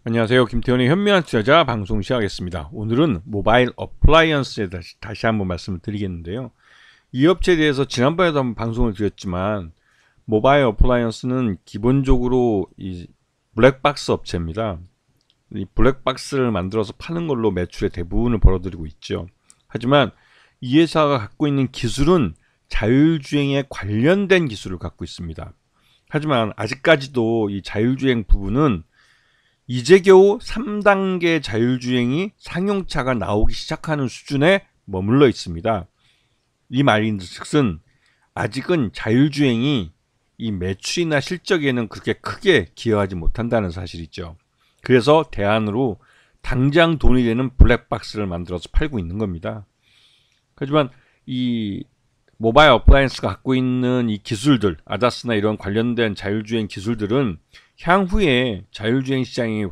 안녕하세요. 김태현의 현명한 투자자 방송 시작하겠습니다. 오늘은 모바일 어플라이언스에 다시 한번 말씀을 드리겠는데요. 이 업체에 대해서 지난번에도 한번 방송을 드렸지만 모바일 어플라이언스는 기본적으로 이 블랙박스 업체입니다. 이 블랙박스를 만들어서 파는 걸로 매출의 대부분을 벌어들이고 있죠. 하지만 이 회사가 갖고 있는 기술은 자율주행에 관련된 기술을 갖고 있습니다. 하지만 아직까지도 이 자율주행 부분은 이제 겨우 3단계 자율주행이 상용차가 나오기 시작하는 수준에 머물러 있습니다. 이 말인즉슨 아직은 자율주행이 이 매출이나 실적에는 그렇게 크게 기여하지 못한다는 사실이죠. 그래서 대안으로 당장 돈이 되는 블랙박스를 만들어서 팔고 있는 겁니다. 하지만 이 모바일 어플라이언스가 갖고 있는 이 기술들, 아다스나 이런 관련된 자율주행 기술들은 향후에 자율주행 시장이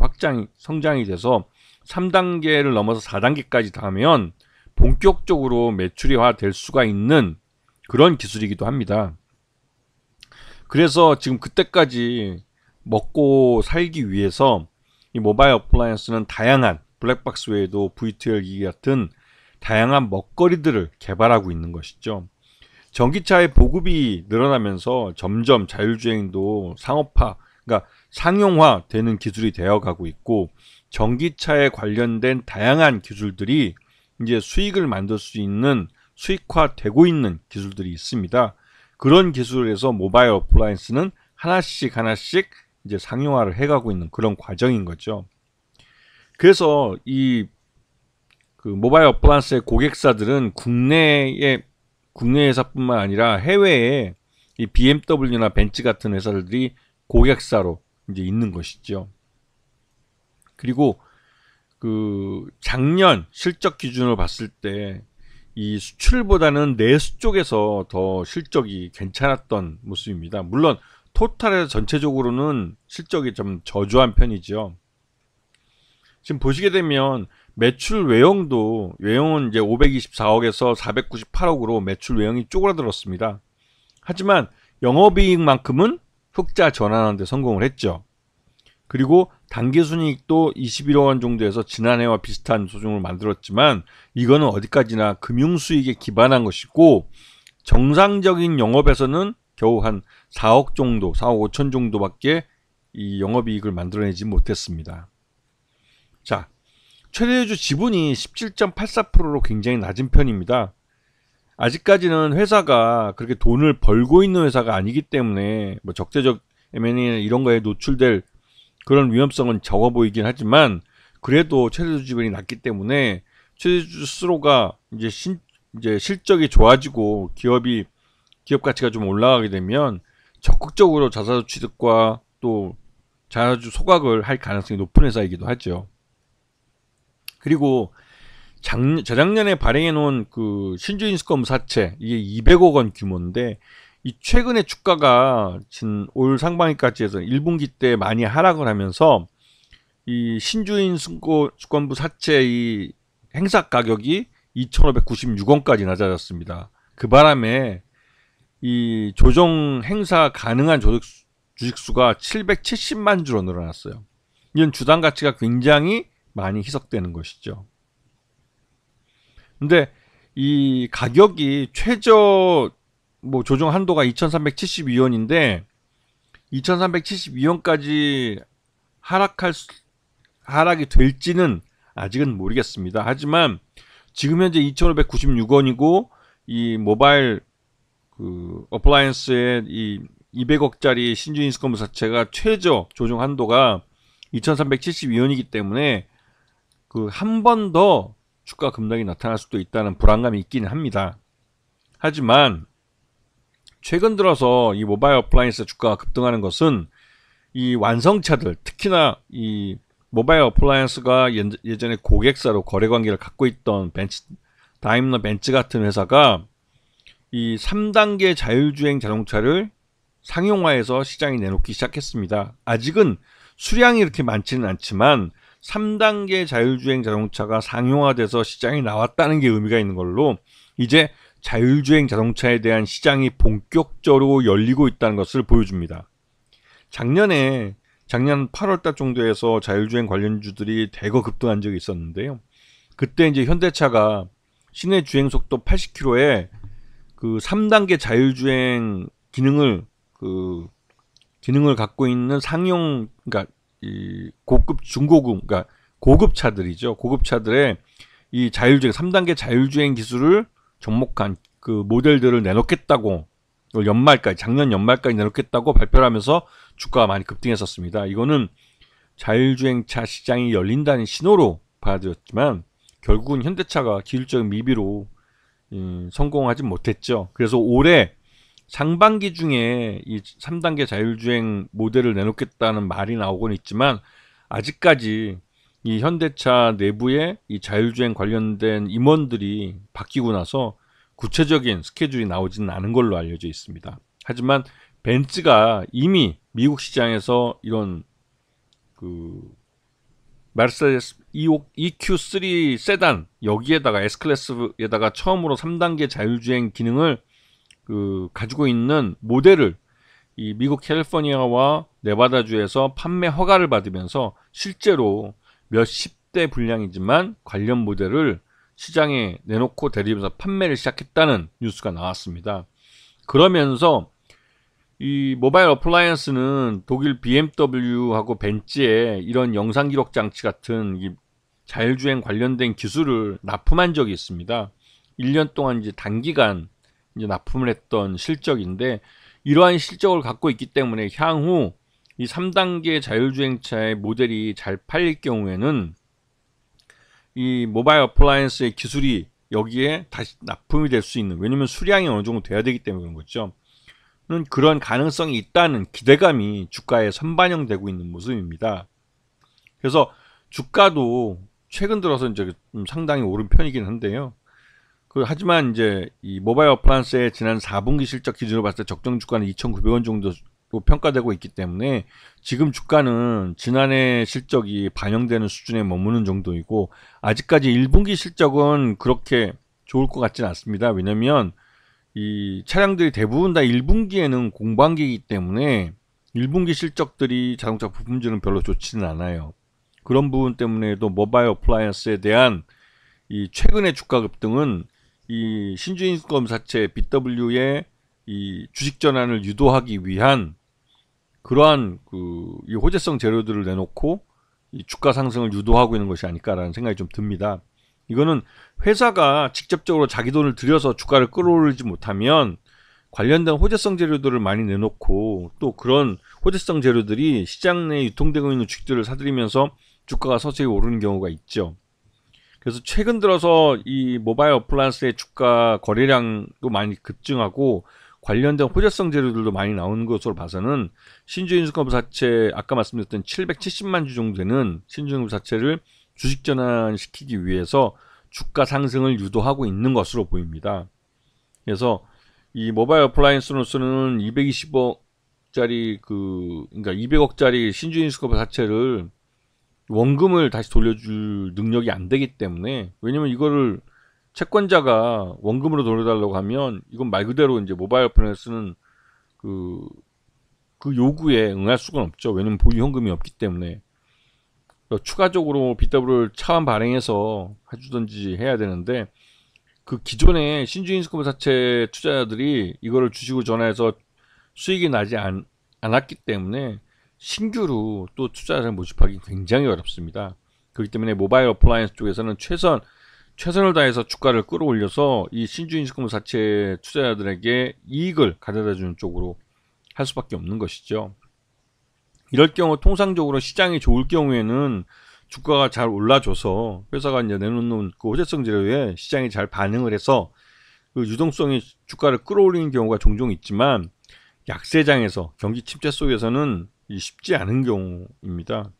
성장이 돼서 3단계를 넘어서 4단계까지 가면 본격적으로 매출화 될 수가 있는 그런 기술이기도 합니다. 그래서 지금 그때까지 먹고 살기 위해서 이 모바일 어플라이언스는 다양한 블랙박스 외에도 VTL 기기 같은 다양한 먹거리들을 개발하고 있는 것이죠. 전기차의 보급이 늘어나면서 점점 자율주행도 그러니까 상용화 되는 기술이 되어가고 있고, 전기차에 관련된 다양한 기술들이 이제 수익을 만들 수 있는 수익화되고 있는 기술들이 있습니다. 그런 기술에서 모바일 어플라이언스는 하나씩 이제 상용화를 해가고 있는 그런 과정인 거죠. 그래서 이 모바일 어플라이언스의 고객사들은 국내 회사뿐만 아니라 해외에 이 BMW나 벤츠 같은 회사들이 고객사로 이제 있는 것이죠. 그리고 작년 실적 기준으로 봤을 때 이 수출보다는 내수 쪽에서 더 실적이 괜찮았던 모습입니다. 물론 토탈에서 전체적으로는 실적이 좀 저조한 편이죠. 지금 보시게 되면 매출 외형은 이제 524억에서 498억으로 매출 외형이 쪼그라들었습니다. 하지만 영업이익만큼은 흑자 전환하는 데 성공을 했죠. 그리고 당기순이익도 21억 원 정도에서 지난해와 비슷한 수준을 만들었지만 이거는 어디까지나 금융수익에 기반한 것이고, 정상적인 영업에서는 겨우 한 4억 5천 정도밖에 이 영업이익을 만들어내지 못했습니다. 자, 최대주 지분이 17.84%로 굉장히 낮은 편입니다. 아직까지는 회사가 그렇게 돈을 벌고 있는 회사가 아니기 때문에 뭐 적대적 M&A나 이런 거에 노출될 그런 위험성은 적어 보이긴 하지만, 그래도 최대주 지분이 낮기 때문에 최대주 스스로가 이제 실적이 좋아지고 기업 가치가 좀 올라가게 되면 적극적으로 자사주 취득과 또 자사주 소각을 할 가능성이 높은 회사이기도 하죠. 그리고 재작년에 발행해 놓은 신주인수권 사채, 이게 200억 원 규모인데, 이 최근에 주가가 올 상반기까지 해서 1분기 때 많이 하락을 하면서 이 신주인수권부 사채 이 행사 가격이 2,596원까지 낮아졌습니다. 그 바람에 이 조정 행사 가능한 주식수가 770만 주로 늘어났어요. 이런 주당 가치가 굉장히 많이 희석되는 것이죠. 근데 이 가격이 최저 조정 한도가 2,372원인데 2,372원까지 하락이 될지는 아직은 모르겠습니다. 하지만 지금 현재 2,596원이고 이 모바일 어플라이언스의 이 200억짜리 신주인수권부 자체가 최저 조정 한도가 2,372원이기 때문에 한 번 더 주가 급락이 나타날 수도 있다는 불안감이 있기는 합니다. 하지만 최근 들어서 이 모바일 어플라이언스 주가가 급등하는 것은 이 완성차들, 특히나 이 모바일 어플라이언스가 예전에 고객사로 거래 관계를 갖고 있던 다임러 벤츠 같은 회사가 이 3단계 자율주행 자동차를 상용화해서 시장에 내놓기 시작했습니다. 아직은 수량이 이렇게 많지는 않지만 3단계 자율주행 자동차가 상용화돼서 시장에 나왔다는 게 의미가 있는 걸로, 이제 자율주행 자동차에 대한 시장이 본격적으로 열리고 있다는 것을 보여줍니다. 작년에 작년 8월달 정도에서 자율주행 관련주들이 대거 급등한 적이 있었는데요. 그때 이제 현대차가 시내 주행 속도 80km에 그 3단계 자율주행 기능을 갖고 있는 상용, 그러니까 이 고급, 중고급, 그러니까 고급 차들이죠. 고급 차들의 이 자율주행 3단계 자율주행 기술을 접목한 그 모델들을 내놓겠다고 작년 연말까지 내놓겠다고 발표를 하면서 주가가 많이 급등했었습니다. 이거는 자율주행차 시장이 열린다는 신호로 받아들였지만 결국은 현대차가 기술적인 미비로 성공하지 못했죠. 그래서 올해 상반기 중에 이 3단계 자율주행 모델을 내놓겠다는 말이 나오곤 있지만 아직까지 이 현대차 내부에 이 자율주행 관련된 임원들이 바뀌고 나서 구체적인 스케줄이 나오지는 않은 걸로 알려져 있습니다. 하지만 벤츠가 이미 미국 시장에서 이런 그 메르세데스 EQ3 세단 여기에다가 S클래스에다가 처음으로 3단계 자율주행 기능을 가지고 있는 모델을 이 미국 캘리포니아와 네바다주에서 판매 허가를 받으면서 실제로 몇십 대 분량이지만 관련 모델을 시장에 내놓고 대리점에서 판매를 시작했다는 뉴스가 나왔습니다. 그러면서 이 모바일 어플라이언스는 독일 BMW하고 벤츠의 이런 영상 기록 장치 같은 이 자율주행 관련된 기술을 납품한 적이 있습니다. 1년 동안 이제 단기간 이제 납품을 했던 실적인데 이러한 실적을 갖고 있기 때문에 향후 이 3단계 자율주행차의 모델이 잘 팔릴 경우에는 이 모바일 어플라이언스의 기술이 여기에 다시 납품이 될 수 있는, 왜냐면 수량이 어느 정도 돼야 되기 때문에 그런 거죠. 그런 가능성이 있다는 기대감이 주가에 선반영되고 있는 모습입니다. 그래서 주가도 최근 들어서 이제 좀 상당히 오른 편이긴 한데요. 하지만 이제 이 모바일 어플라이언스의 지난 4분기 실적 기준으로 봤을 때 적정 주가는 2,900원 정도로 평가되고 있기 때문에 지금 주가는 지난해 실적이 반영되는 수준에 머무는 정도이고 아직까지 1분기 실적은 그렇게 좋을 것 같지는 않습니다. 왜냐면 이 차량들이 대부분 다 1분기에는 공반기이기 때문에 1분기 실적들이 자동차 부품주는 별로 좋지는 않아요. 그런 부분 때문에도 모바일 어플라이언스에 대한 이 최근의 주가 급등은 이 신주인검사체 BW의 이 주식 전환을 유도하기 위한 그러한 이 호재성 재료들을 내놓고 이 주가 상승을 유도하고 있는 것이 아닐까라는 생각이 좀 듭니다. 이거는 회사가 직접적으로 자기 돈을 들여서 주가를 끌어올리지 못하면 관련된 호재성 재료들을 많이 내놓고 또 그런 호재성 재료들이 시장 내에 유통되고 있는 주식들을 사들이면서 주가가 서서히 오르는 경우가 있죠. 그래서 최근 들어서 이 모바일 어플라이언스의 주가 거래량도 많이 급증하고 관련된 호재성 재료들도 많이 나오는 것으로 봐서는 신주인수검사체 아까 말씀드렸던 770만 주 정도 되는 신주인수검사체를 주식 전환시키기 위해서 주가 상승을 유도하고 있는 것으로 보입니다. 그래서 이 모바일 어플라이언스로서는 220억짜리 그러니까 200억짜리 신주인수검사체를 원금을 다시 돌려줄 능력이 안 되기 때문에, 왜냐면 이거를 채권자가 원금으로 돌려달라고 하면 이건 말 그대로 이제 모바일 어플라이언스는 그 요구에 응할 수가 없죠. 왜냐면 보유 현금이 없기 때문에. 추가적으로 BW를 차환 발행해서 해주든지 해야 되는데 그 기존의 신주인수검사체 투자자들이 이거를 주식으로 전환해서 수익이 나지 않았기 때문에 신규로 또 투자자를 모집하기 굉장히 어렵습니다. 그렇기 때문에 모바일 어플라이언스 쪽에서는 최선을 다해서 주가를 끌어올려서 이 신주인수검사체 투자자들에게 이익을 가져다 주는 쪽으로 할 수밖에 없는 것이죠. 이럴 경우 통상적으로 시장이 좋을 경우에는 주가가 잘 올라줘서 회사가 이제 내놓는 그 호재성 재료에 시장이 잘 반응을 해서 그 유동성이 주가를 끌어올리는 경우가 종종 있지만 약세장에서 경기 침체 속에서는 쉽지 않은 경우입니다.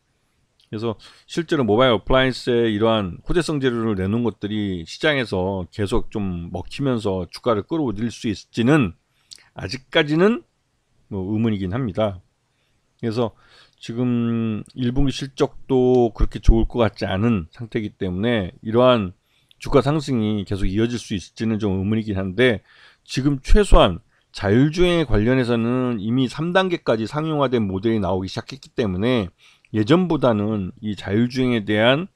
그래서 실제로 모바일 어플라이언스의 이러한 호재성 재료를 내놓은 것들이 시장에서 계속 좀 먹히면서 주가를 끌어올릴 수 있을지는 아직까지는 뭐 의문이긴 합니다. 그래서 지금 1분기 실적도 그렇게 좋을 것 같지 않은 상태이기 때문에 이러한 주가 상승이 계속 이어질 수 있을지는 좀 의문이긴 한데 지금 최소한 자율주행에 관련해서는 이미 3단계까지 상용화된 모델이 나오기 시작했기 때문에 예전보다는 이 자율주행에 대한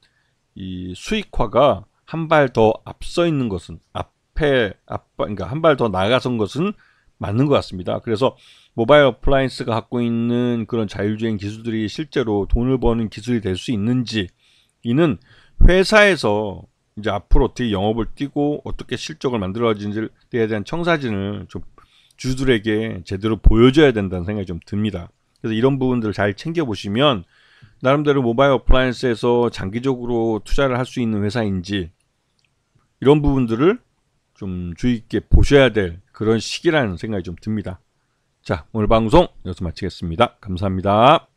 이 수익화가 한 발 더 앞서 있는 것은 그러니까 한 발 더 나아가선 것은 맞는 것 같습니다. 그래서 모바일 어플라이언스가 갖고 있는 그런 자율주행 기술들이 실제로 돈을 버는 기술이 될 수 있는지, 이는 회사에서 이제 앞으로 어떻게 영업을 뛰고 어떻게 실적을 만들어지는지에 대한 청사진을 좀 주주들에게 제대로 보여줘야 된다는 생각이 좀 듭니다. 그래서 이런 부분들을 잘 챙겨보시면 나름대로 모바일 어플라이언스에서 장기적으로 투자를 할 수 있는 회사인지, 이런 부분들을 좀 주의 있게 보셔야 될 그런 시기라는 생각이 좀 듭니다. 자, 오늘 방송 여기서 마치겠습니다. 감사합니다.